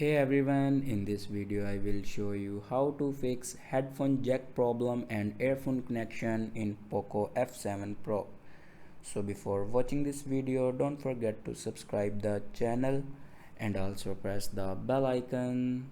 Hey everyone, in this video I will show you how to fix headphone jack problem and earphone connection in Poco F7 Pro. So before watching this video, don't forget to subscribe the channel and also press the bell icon.